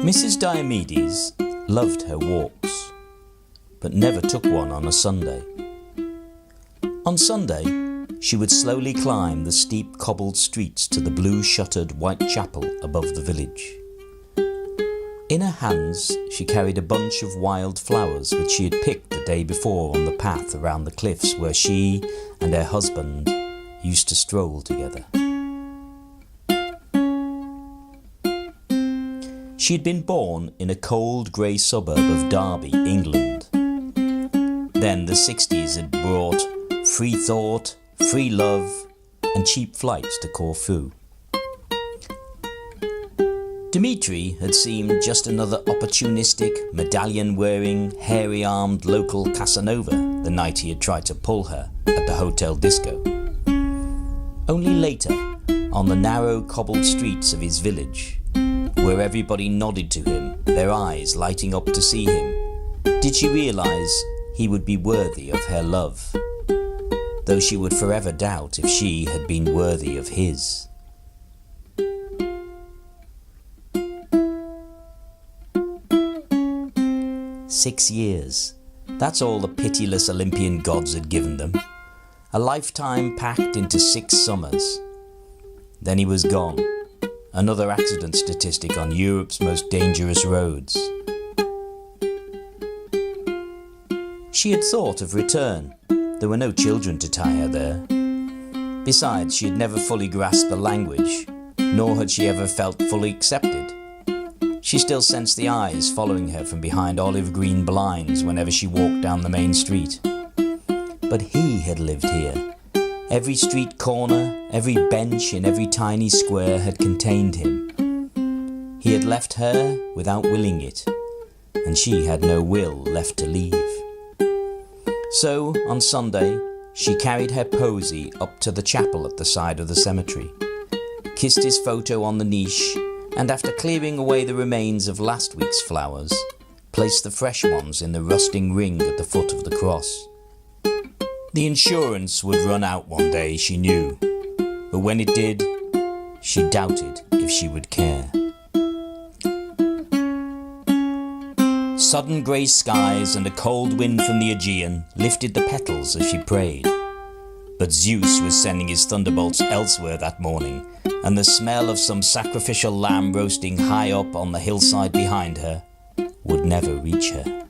Mrs. Diomedes loved her walks, but never took one on a Sunday. On Sunday, she would slowly climb the steep cobbled streets to the blue-shuttered white chapel above the village. In her hands, she carried a bunch of wild flowers which she had picked the day before on the path around the cliffs where she and her husband used to stroll together. She had been born in a cold grey suburb of Derby, England. Then the 60s had brought free thought, free love and cheap flights to Corfu. Dimitri had seemed just another opportunistic, medallion-wearing, hairy-armed local Casanova the night he had tried to pull her at the hotel disco. Only later, on the narrow cobbled streets of his village, where everybody nodded to him, their eyes lighting up to see him, did she realise he would be worthy of her love, though she would forever doubt if she had been worthy of his. "6 years. That's all the pitiless Olympian gods had given them. A lifetime packed into 6 summers. Then he was gone. Another accident statistic on Europe's most dangerous roads." She had thought of return. There were no children to tie her there. Besides, she had never fully grasped the language, nor had she ever felt fully accepted. She still sensed the eyes following her from behind olive green blinds whenever she walked down the main street. But he had lived here. Every street corner, every bench in every tiny square had contained him. He had left her without willing it, and she had no will left to leave. So, on Sunday, she carried her posy up to the chapel at the side of the cemetery, kissed his photo on the niche, and after clearing away the remains of last week's flowers, placed the fresh ones in the rusting ring at the foot of the cross. The insurance would run out one day, she knew, but when it did, she doubted if she would care. Sudden grey skies and a cold wind from the Aegean lifted the petals as she prayed. But Zeus was sending his thunderbolts elsewhere that morning, and the smell of some sacrificial lamb roasting high up on the hillside behind her would never reach her.